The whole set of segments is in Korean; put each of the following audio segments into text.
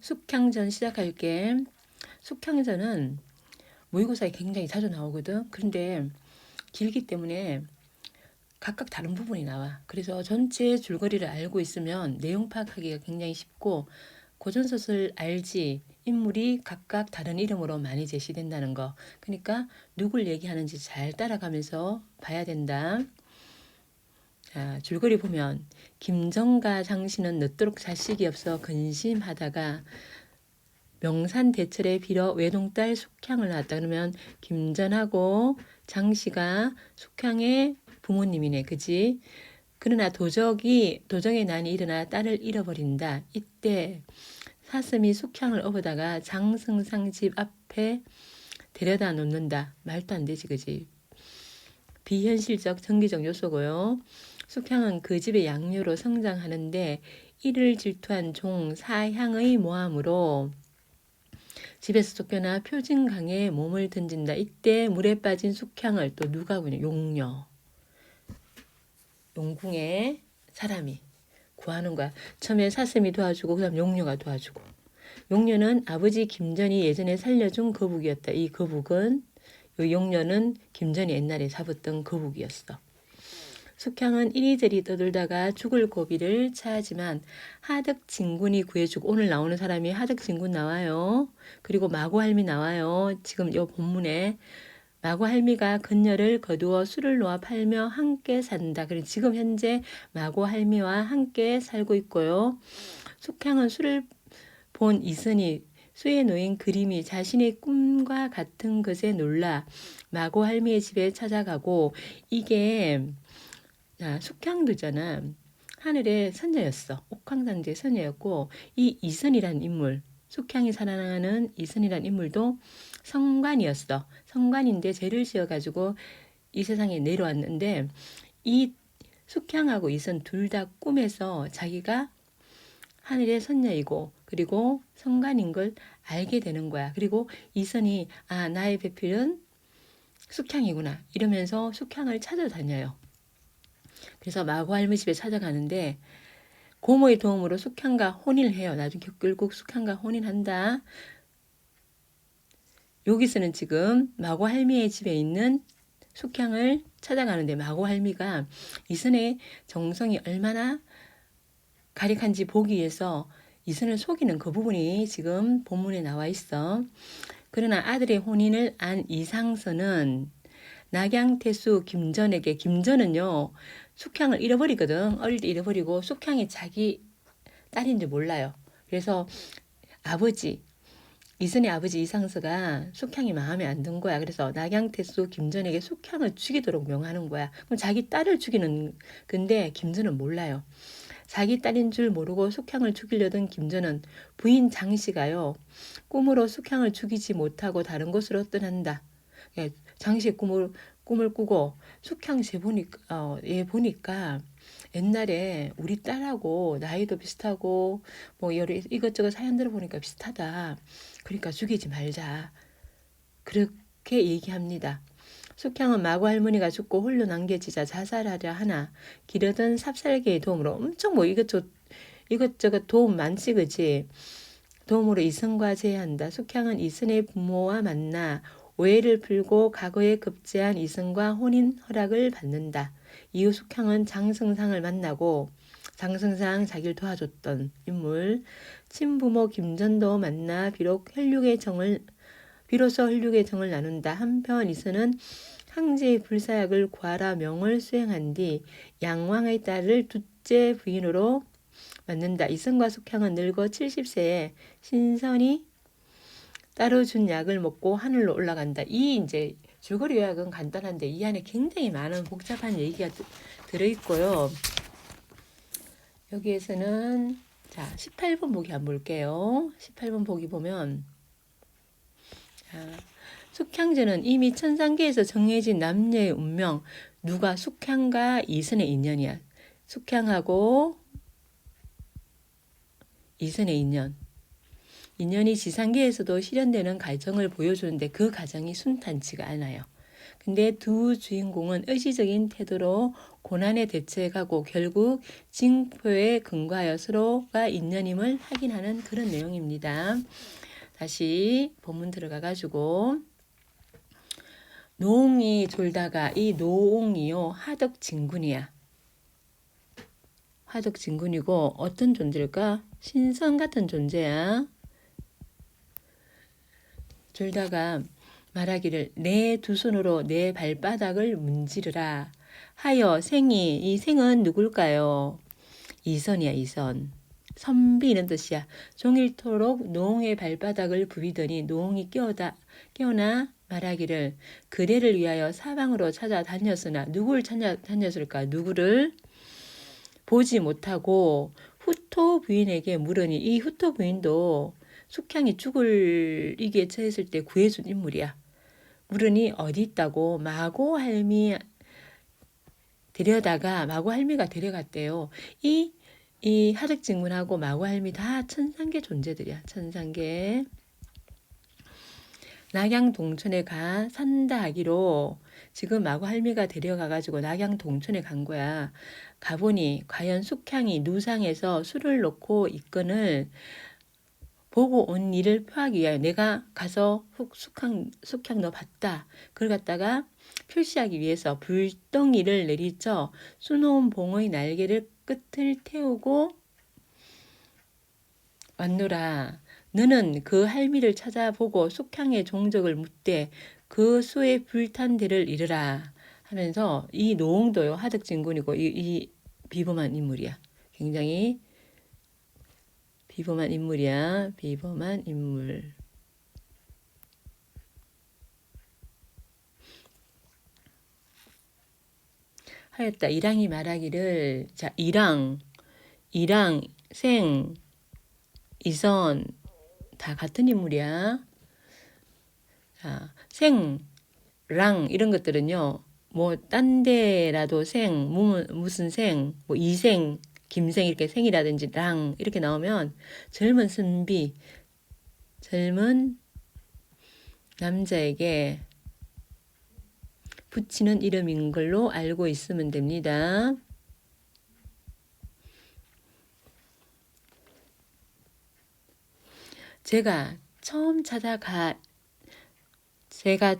숙향전 시작할게. 숙향전은 모의고사에 굉장히 자주 나오거든. 그런데 길기 때문에 각각 다른 부분이 나와. 그래서 전체 줄거리를 알고 있으면 내용 파악하기가 굉장히 쉽고, 고전소설 알지? 인물이 각각 다른 이름으로 많이 제시된다는 거. 그러니까 누굴 얘기하는지 잘 따라가면서 봐야 된다. 자, 줄거리 보면 김정가 장씨는 늦도록 자식이 없어 근심하다가 명산대철에 빌어 외동딸 숙향을 낳았다. 그러면 김전하고 장씨가 숙향의 부모님이네. 그지? 그러나 도적의 난이 일어나 딸을 잃어버린다. 이때 사슴이 숙향을 업어다가 장승상 집 앞에 데려다 놓는다. 말도 안 되지, 그지? 비현실적 전기적 요소고요. 숙향은 그 집의 양녀로 성장하는데 이를 질투한 종 사향의 모함으로 집에서 쫓겨나 표진강에 몸을 던진다. 이때 물에 빠진 숙향을 또 누가 구냐? 용녀. 용궁의 사람이 구하는 거야. 처음에 사슴이 도와주고 그다음 용녀가 도와주고. 용녀는 아버지 김전이 예전에 살려준 거북이었다. 이 거북은 이 용녀는 김전이 옛날에 잡았던 거북이었어. 숙향은 이리저리 떠돌다가 죽을 고비를 차지만 하덕진군이 구해주고, 오늘 나오는 사람이 하덕진군 나와요. 그리고 마고할미 나와요. 지금 이 본문에 마고할미가 건녀를 거두어 술을 놓아 팔며 함께 산다. 그래서 지금 현재 마고할미와 함께 살고 있고요. 숙향은 술을 본 이선이 수에 놓인 그림이 자신의 꿈과 같은 것에 놀라 마고할미의 집에 찾아가고, 이게 숙향도잖아. 하늘의 선녀였어. 옥황상제의 선녀였고, 이 이선이라는 인물, 숙향이 살아나는 이선이라는 인물도 성관이었어. 성관인데 죄를 지어가지고 이 세상에 내려왔는데, 이 숙향하고 이선 둘 다 꿈에서 자기가 하늘의 선녀이고 그리고 성관인 걸 알게 되는 거야. 그리고 이선이 나의 배필은 숙향이구나 이러면서 숙향을 찾아다녀요. 그래서 마고할미 집에 찾아가는데 고모의 도움으로 숙향과 혼인을 해요. 나중에 결국 숙향과 혼인한다. 여기서는 지금 마고할미의 집에 있는 숙향을 찾아가는데, 마고할미가 이선의 정성이 얼마나 가력한지 보기 위해서 이선을 속이는 그 부분이 지금 본문에 나와 있어. 그러나 아들의 혼인을 안 이상선은 낙양태수 김전에게, 김전은요 숙향을 잃어버리거든. 어릴 때 잃어버리고 숙향이 자기 딸인 줄 몰라요. 그래서 이선의 아버지 이상서가 숙향이 마음에 안 든 거야. 그래서 낙양태수 김전에게 숙향을 죽이도록 명하는 거야. 그럼 자기 딸을 죽이는 건데 김전은 몰라요. 자기 딸인 줄 모르고 숙향을 죽이려던 김전은 부인 장씨가요 꿈으로 숙향을 죽이지 못하고 다른 곳으로 떠난다. 예, 장씨의 꿈을 꾸고 숙향씨 얘 보니까 옛날에 우리 딸하고 나이도 비슷하고 뭐 여러 이것저것 사연들을 보니까 비슷하다. 그러니까 죽이지 말자. 그렇게 얘기합니다. 숙향은 마고 할머니가 죽고 홀로 남겨지자 자살하려 하나 기르던 삽살개의 도움으로 엄청 뭐 이것저것 도움 많지 그지? 도움으로 이선과 제한다. 숙향은 이선의 부모와 만나 오해를 풀고 과거에 급제한 이선과 혼인 허락을 받는다. 이후 숙향은 장승상을 만나고, 장승상 자기를 도와줬던 인물 친부모 김전도 만나 비로소 혈육의 정을 나눈다. 한편 이선은 황제의 불사약을 구하라 명을 수행한 뒤 양왕의 딸을 둘째 부인으로 맞는다. 이선과 숙향은 늙어 70세에 신선이 따로 준 약을 먹고 하늘로 올라간다. 이 이제 줄거리 요약은 간단한데 이 안에 굉장히 많은 복잡한 얘기가 들어있고요. 여기에서는 자 18번 보기 한번 볼게요. 18번 보기 보면 숙향제는 이미 천상계에서 정해진 남녀의 운명, 누가 숙향과 이선의 인연이야. 숙향하고 이선의 인연이 지상계에서도 실현되는 과정을 보여주는데 그 과정이 순탄치가 않아요. 근데 두 주인공은 의지적인 태도로 고난에 대처해가고 결국 징표에 근거하여 서로가 인연임을 확인하는 그런 내용입니다. 다시 본문 들어가가지고 노옹이 졸다가 이 노옹이요 하덕진군이야. 하덕진군이고 어떤 존재일까? 신선 같은 존재야. 졸다가 말하기를 내 두 손으로 내 발바닥을 문지르라 하여 생이 이 생은 누굴까요? 이선이야 이선. 선비 이런 뜻이야. 종일토록 노홍의 발바닥을 부비더니 노홍이 깨어나 말하기를 그대를 위하여 사방으로 찾아다녔으나 누구를 찾아다녔을까? 누구를 보지 못하고 후토 부인에게 물으니 이 후토 부인도 숙향이 죽을 위기에 처했을 때 구해준 인물이야. 물으니 어디 있다고 마고 할미 데려다가 마고 할미가 데려갔대요. 이 하덕진군하고 마고 할미 다 천상계 존재들이야. 천상계. 낙양동천에 가 산다 하기로 지금 마고 할미가 데려가가지고 낙양동천에 간 거야. 가보니 과연 숙향이 누상에서 술을 놓고 있건을 보고 온 일을 표하기 위하여 내가 가서 숙향 너 봤다. 그걸 갖다가 표시하기 위해서 불덩이를 내리쳐 수놓은 봉의 날개를 끝을 태우고 왔노라. 너는 그 할미를 찾아보고 숙향의 종적을 묻되 그 수의 불탄 데를 이르라 하면서 이 노홍도요 하덕진군이고 이 비범한 인물이야. 굉장히 비범한 인물이야. 비범한 인물. 하였다. 이랑이 말하기를 자 이랑, 생, 이선 다 같은 인물이야. 자, 생, 랑 이런 것들은요. 뭐 딴 데라도 생, 무슨 생, 뭐 이생, 김생 이렇게 생이라든지 랑 이렇게 나오면 젊은 선비, 젊은 남자에게 붙이는 이름인 걸로 알고 있으면 됩니다. 제가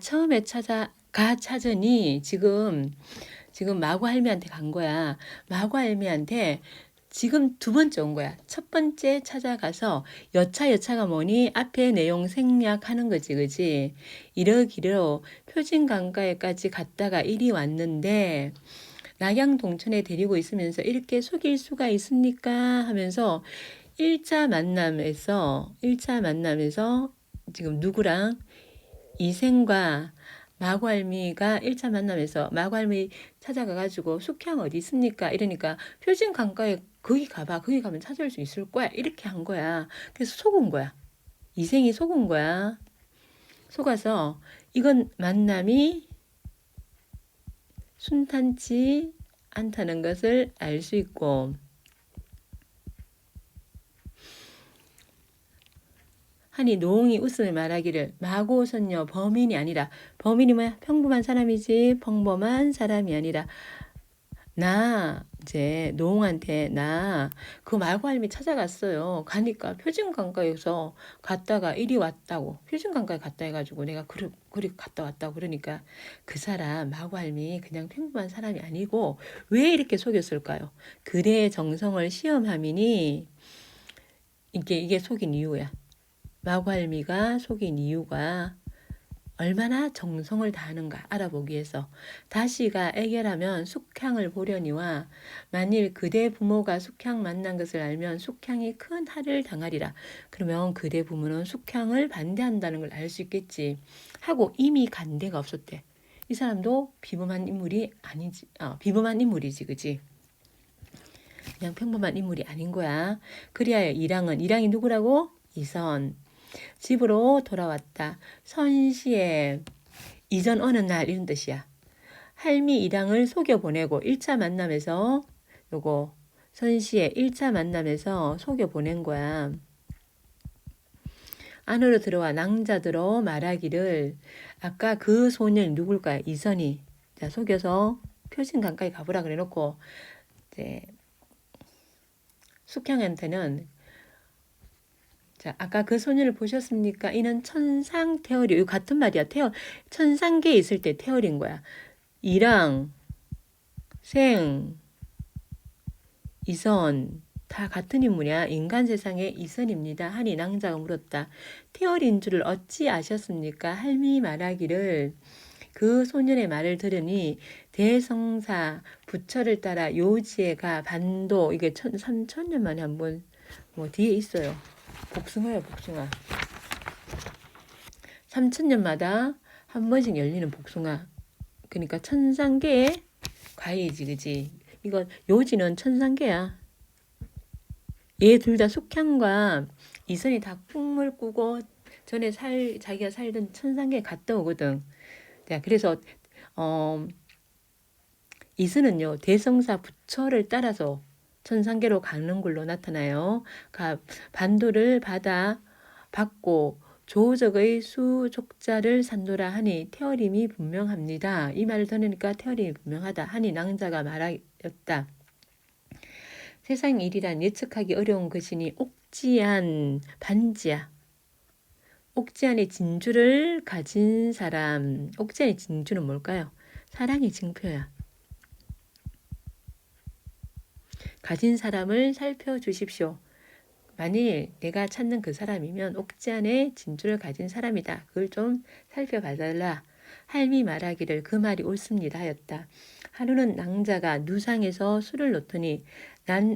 처음에 찾으니 지금 마고 할미한테 간 거야. 마고 할미한테 지금 두 번째 온 거야. 첫 번째 찾아가서 여차가 뭐니? 앞에 내용 생략하는 거지, 그지? 이러기로 표진강가에까지 갔다가 이리 왔는데 낙양동천에 데리고 있으면서 이렇게 속일 수가 있습니까? 하면서 1차 만남에서 지금 누구랑 이생과 마구할미가 1차 만남에서 마구할미 찾아가가지고 숙향 어디 있습니까? 이러니까 표진 강가에 거기 가봐. 거기 가면 찾을 수 있을 거야. 이렇게 한 거야. 그래서 속은 거야. 이생이 속은 거야. 속아서 이건 만남이 순탄치 않다는 것을 알 수 있고 하니 노홍이 웃으며 말하기를 마고선녀 범인이 아니라 범인이 뭐야? 평범한 사람이지 평범한 사람이 아니라 나 이제 노홍한테 나 그 마구할미 찾아갔어요. 가니까 표진강가에서 갔다가 이리 왔다고 표진강가에 갔다 해가지고 내가 그리 갔다 왔다고 그러니까 그 사람 마구할미 그냥 평범한 사람이 아니고 왜 이렇게 속였을까요? 그대의 정성을 시험하미니 이게 속인 이유야. 마구할미가 속인 이유가 얼마나 정성을 다하는가 알아보기 위해서 다시가 애결하면 숙향을 보려니와 만일 그대 부모가 숙향 만난 것을 알면 숙향이 큰 할을 당하리라. 그러면 그대 부모는 숙향을 반대한다는 걸 알 수 있겠지 하고 이미 간 데가 없었대. 이 사람도 비범한 인물이 아니지. 비범한 인물이지, 그지? 그냥 평범한 인물이 아닌 거야. 그리하여 이랑이 누구라고? 이선. 집으로 돌아왔다. 선시에 이전 어느 날 이런 뜻이야. 할미 이랑을 속여보내고 1차 만남에서 요거 선시에 1차 만남에서 속여보낸 거야. 안으로 들어와 낭자들어 말하기를 아까 그 소년 누굴까요? 이선희. 자, 속여서 표진 강가에 가보라 그래 놓고 이제 숙향한테는 자, 아까 그 소년을 보셨습니까? 이는 천상 태월이 이거 같은 말이야. 태월 천상계에 있을 때 태월인 거야. 이랑 생 이선 다 같은 인물이야. 인간 세상의 이선입니다. 하니 낭자가 물었다. 태월인 줄을 어찌 아셨습니까? 할미 말하기를 그 소년의 말을 들으니 대성사 부처를 따라 요지에가 반도 이게 3천년 만에 한번 뭐 뒤에 있어요. 복숭아요, 복숭아. 3천년마다 한 번씩 열리는 복숭아. 그러니까 천상계의 과일이지, 그지? 이거 요지는 천상계야. 얘 둘 다 숙향과 이선이 다 꿈을 꾸고 전에 자기가 살던 천상계에 갔다 오거든. 자, 그래서 어, 이선은요 대성사 부처를 따라서 천상계로 가는 걸로 나타나요. 반도를 받고 조적의 수족자를 산도라 하니 태어림이 분명합니다. 이 말을 들으니까 태어림이 분명하다 하니 낭자가 말하였다. 세상 일이란 예측하기 어려운 것이니 옥지안 반지야. 옥지안의 진주를 가진 사람. 옥지안의 진주는 뭘까요? 사랑의 징표야. 가진 사람을 살펴주십시오. 만일 내가 찾는 그 사람이면 옥지안의 진주를 가진 사람이다. 그걸 좀 살펴봐달라. 할미 말하기를 그 말이 옳습니다 하였다. 하루는 낭자가 누상에서 술을 놓더니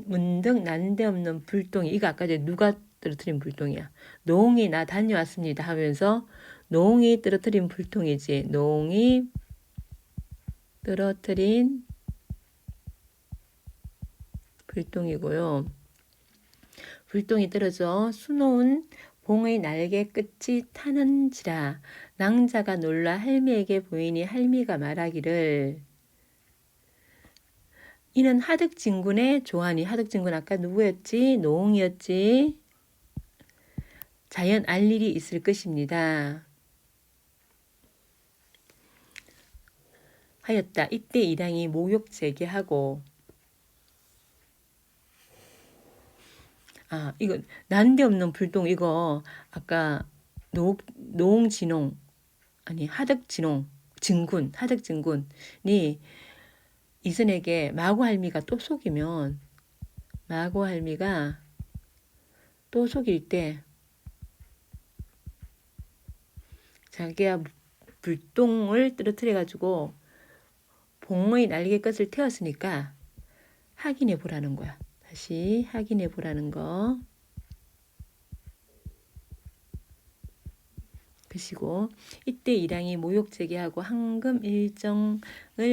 문득 난데없는 불똥이 이거 아까 전에 누가 떨어뜨린 불똥이야. 노홍이 나 다녀왔습니다 하면서 노홍이 떨어뜨린 불똥이지. 노홍이 떨어뜨린 불똥이고요. 불똥이 떨어져 수놓은 봉의 날개 끝이 타는지라. 낭자가 놀라 할미에게 보이니 할미가 말하기를 이는 하득진군의 조하니. 하득진군 아까 누구였지? 노홍이었지. 자연 알 일이 있을 것입니다 하였다. 이때 이랑이 모욕 제기하고 이거 난데없는 불똥 이거 아까 노홍진홍 아니 하득진홍 하득진군이 이선에게 마고할미가 또 속이면 마고할미가 또 속일 때 자기가 불똥을 떨어뜨려 가지고 봉의 날개 끝을 태웠으니까 확인해 보라는 거야. 다시 확인해 보라는 거. 그시고 이때 이랑이 모욕 제기하고 황금 일정을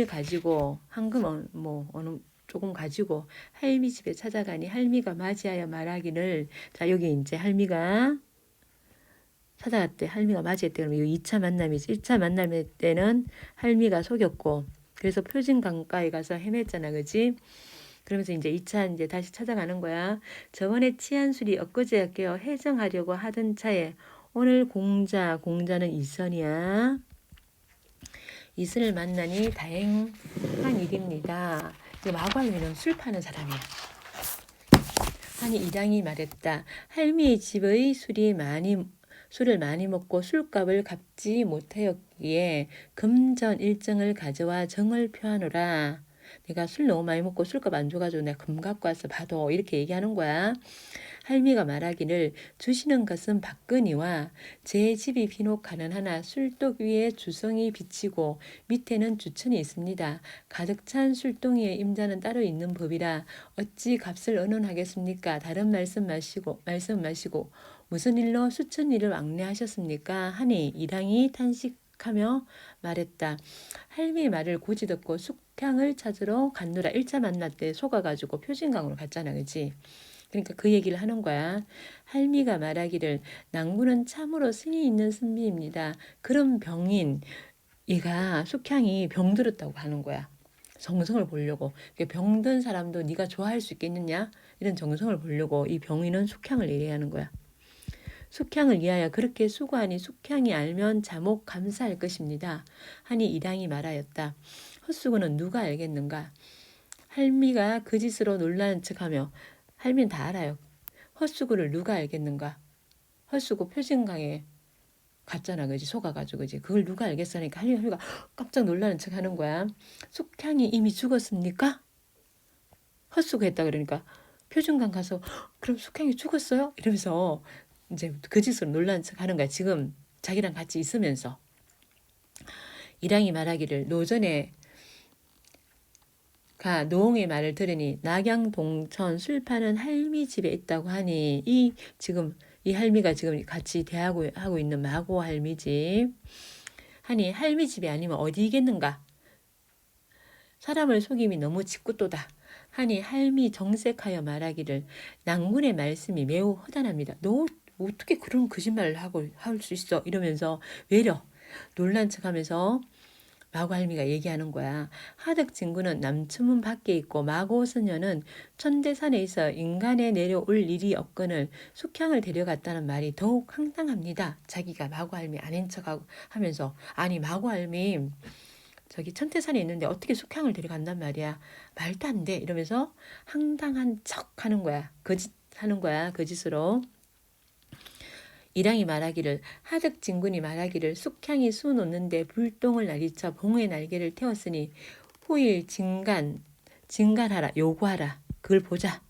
가지고 황금 뭐 어느 조금 가지고 할미 집에 찾아가니 할미가 맞이하여 말하기를 자 여기 이제 할미가 찾아갔대. 할미가 맞이했대. 그러면 이 2차 만남이지. 1차 만남 때는 할미가 속였고 그래서 표진 강가에 가서 헤맸잖아. 그지? 그러면서 이제 2차 이제 다시 찾아가는 거야. 저번에 취한 술이 엊그제 깨어 해정하려고 하던 차에 오늘 공자는 이선이야. 이선을 만나니 다행한 일입니다. 마구할미는 술 파는 사람이야. 하니 이랑이 말했다. 할미의 집의 술을 많이 먹고 술값을 갚지 못하였기에 금전 일정을 가져와 정을 표하노라. 내가 술 너무 많이 먹고 술값 안 줘가지고 내가 금 갖고 와서 받아. 이렇게 얘기하는 거야. 할미가 말하기를 주시는 것은 박근이와 제 집이 비록 가난하나 술독 위에 주성이 비치고 밑에는 주천이 있습니다. 가득 찬 술동이의 임자는 따로 있는 법이라 어찌 값을 언언하겠습니까? 다른 말씀 마시고 무슨 일로 수천 일을 왕래하셨습니까? 하니 이랑이 탄식하며 말했다. 할미의 말을 고지 듣고 숙향을 찾으러 갔노라. 1차 만날 때 속아가지고 표진강으로 갔잖아. 그치? 그러니까 그 얘기를 하는 거야. 할미가 말하기를 낭구는 참으로 승이 있는 선비입니다. 그런 병인 얘가 숙향이 병들었다고 하는 거야. 정성을 보려고. 병든 사람도 네가 좋아할 수 있겠느냐? 이런 정성을 보려고 이 병인은 숙향을 얘기하는 거야. 숙향을 위하여 그렇게 수고하니 숙향이 알면 자목 감사할 것입니다. 하니 이랑이 말하였다. 헛수고는 누가 알겠는가? 할미가 그 짓으로 놀라는 척하며 할미는 다 알아요. 헛수고를 누가 알겠는가? 헛수고 표진강에 갔잖아, 그지? 속아가지고, 그지? 그걸 누가 알겠어? 하니까 할미가 깜짝 놀라는 척 하는 거야. 숙향이 이미 죽었습니까? 헛수고 했다 그러니까 표준강 가서 그럼 숙향이 죽었어요? 이러면서 이제 그 짓으로 놀라는 척 하는 거야. 지금 자기랑 같이 있으면서. 이랑이 말하기를 노전에 가 노홍의 말을 들으니 낙양동천 술 파는 할미 집에 있다고 하니 지금 이 할미가 지금 같이 대하고 있는 마고 할미 집 하니 할미 집이 아니면 어디겠는가? 사람을 속임이 너무 짓궂도다 하니 할미 정색하여 말하기를 낭군의 말씀이 매우 허단합니다. 너 어떻게 그런 거짓말을 하고 할 수 있어? 이러면서 외려 놀란 척하면서 마고 할미가 얘기하는 거야. 하덕 진구는 남천문 밖에 있고 마고 선녀는 천대산에 있어 인간에 내려올 일이 없거늘 숙향을 데려갔다는 말이 더욱 황당합니다. 자기가 마고 할미 아닌 척하고 하면서 아니 마고 할미 저기 천태산에 있는데 어떻게 숙향을 데려간단 말이야. 말도 안 돼. 이러면서 황당한 척 하는 거야. 거짓 하는 거야. 거짓으로. 이랑이 말하기를 하득 진군이 말하기를 숙향이 수 놓는데 불똥을 날리쳐 봉의 날개를 태웠으니 후일 진간하라 요구하라 그걸 보자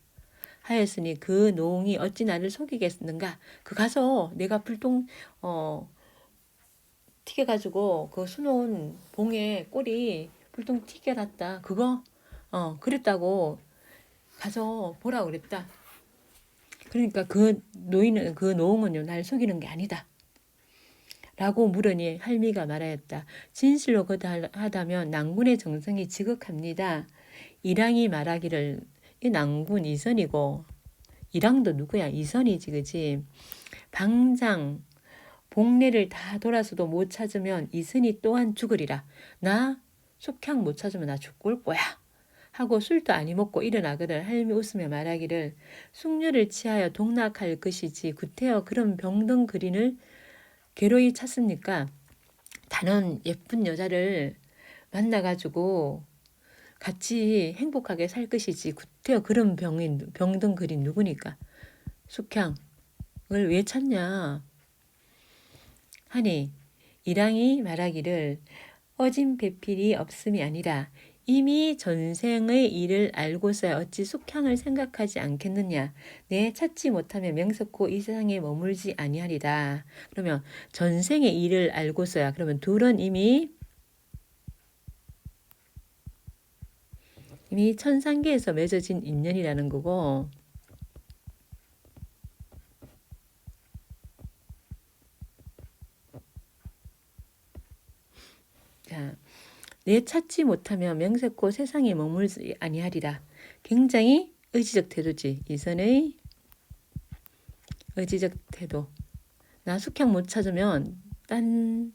하였으니 그 노홍이 어찌 나를 속이겠는가. 그 가서 내가 불똥 튀겨가지고 그 수놓은 봉에 꼬리 불똥 튀겨놨다. 그거 그랬다고 가서 보라 그랬다. 그러니까 그 노홍은요 날 속이는 게 아니다. 라고 물으니 할미가 말하였다. 진실로 그러하다면 낭군의 정성이 지극합니다. 이랑이 말하기를 이 낭군 이선이고 이랑도 누구야? 이선이지 그지? 방장 복례를 다 돌아서도 못 찾으면 이선이 또한 죽으리라. 나 숙향 못 찾으면 나 죽을 거야. 하고 술도 아니 먹고 일어나거든. 할미 웃으며 말하기를 숙녀를 취하여 동락할 것이지 구태여 그런 병든 그린을 괴로이 찾습니까? 다른 예쁜 여자를 만나가지고 같이 행복하게 살 것이지 구태여 그런 병든 그린 누구니까? 숙향을 왜 찾냐? 하니 이랑이 말하기를 어진 배필이 없음이 아니라 이미 전생의 일을 알고서야 어찌 숙향을 생각하지 않겠느냐. 내 찾지 못하면 명석고 이 세상에 머물지 아니하리라. 그러면 전생의 일을 알고서야 그러면 둘은 이미 천상계에서 맺어진 인연이라는 거고 자, 내 찾지 못하면 명색고 세상에 머물지 아니하리라. 굉장히 의지적 태도지. 이선의 의지적 태도. 나 숙향 못 찾으면 딴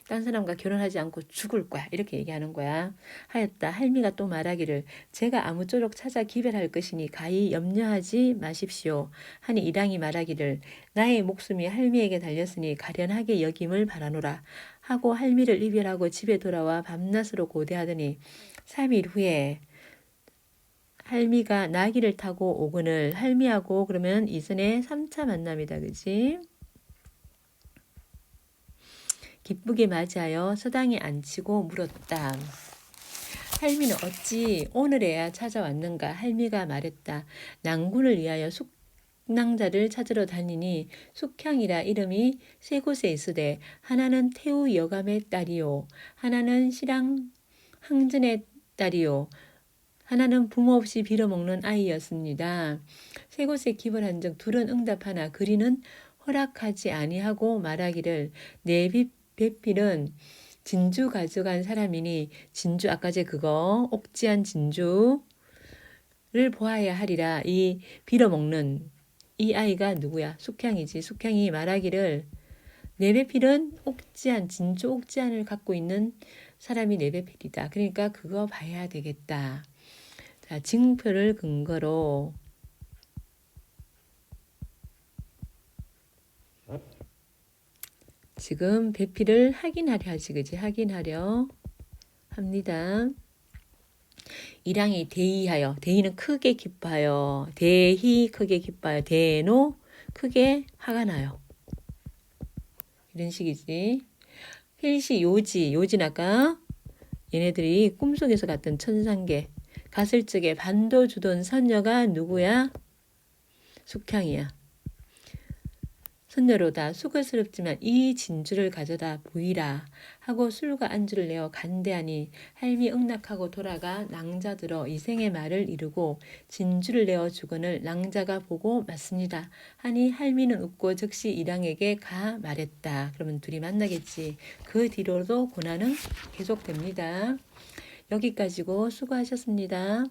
사람과 결혼하지 않고 죽을 거야. 이렇게 얘기하는 거야. 하였다. 할미가 또 말하기를 제가 아무쪼록 찾아 기별할 것이니 가히 염려하지 마십시오. 하니 이랑이 말하기를 나의 목숨이 할미에게 달렸으니 가련하게 여김을 바라노라. 하고 할미를 이별하고 집에 돌아와 밤낮으로 고대하더니 3일 후에 할미가 나귀를 타고 오거늘 할미하고 그러면 이선의 3차 만남이다. 그지? 기쁘게 맞이하여 서당에 앉히고 물었다. 할미는 어찌 오늘에야 찾아왔는가? 할미가 말했다. 낭군을 위하여 숙낭자를 찾으러 다니니 숙향이라 이름이 세 곳에 있으되 하나는 태우 여감의 딸이요 하나는 실랑 항전의 딸이요 하나는 부모 없이 빌어먹는 아이였습니다. 세 곳에 기벌한 적 둘은 응답하나 그리는 허락하지 아니하고 말하기를 내 배필은 진주 가져간 사람이니 진주 아까 제 그거 옥지한 진주를 보아야 하리라. 이 빌어먹는 이 아이가 누구야? 숙향이지. 숙향이 말하기를 내 배필은 옥지한 진주 옥지한을 갖고 있는 사람이 내 배필이다. 그러니까 그거 봐야 되겠다. 자, 징표를 근거로 지금 배필을 확인하려 하지, 그지? 확인하려 합니다. 일항이 대의하여, 대의는 크게 기뻐하여, 대희 크게 기뻐하여, 대노 크게 화가 나요. 이런 식이지. 필시 요지, 요지는 아까 얘네들이 꿈속에서 갔던 천상계, 갔을 적에 반도 주던 선녀가 누구야? 숙향이야. 선녀로다 수고스럽지만 이 진주를 가져다 보이라 하고 술과 안주를 내어 간대하니 할미 응낙하고 돌아가 낭자 들어 이생의 말을 이루고 진주를 내어 주거늘 낭자가 보고 맞습니다 하니 할미는 웃고 즉시 일항에게 가 말했다. 그러면 둘이 만나겠지. 그 뒤로도 고난은 계속됩니다. 여기까지고 수고하셨습니다.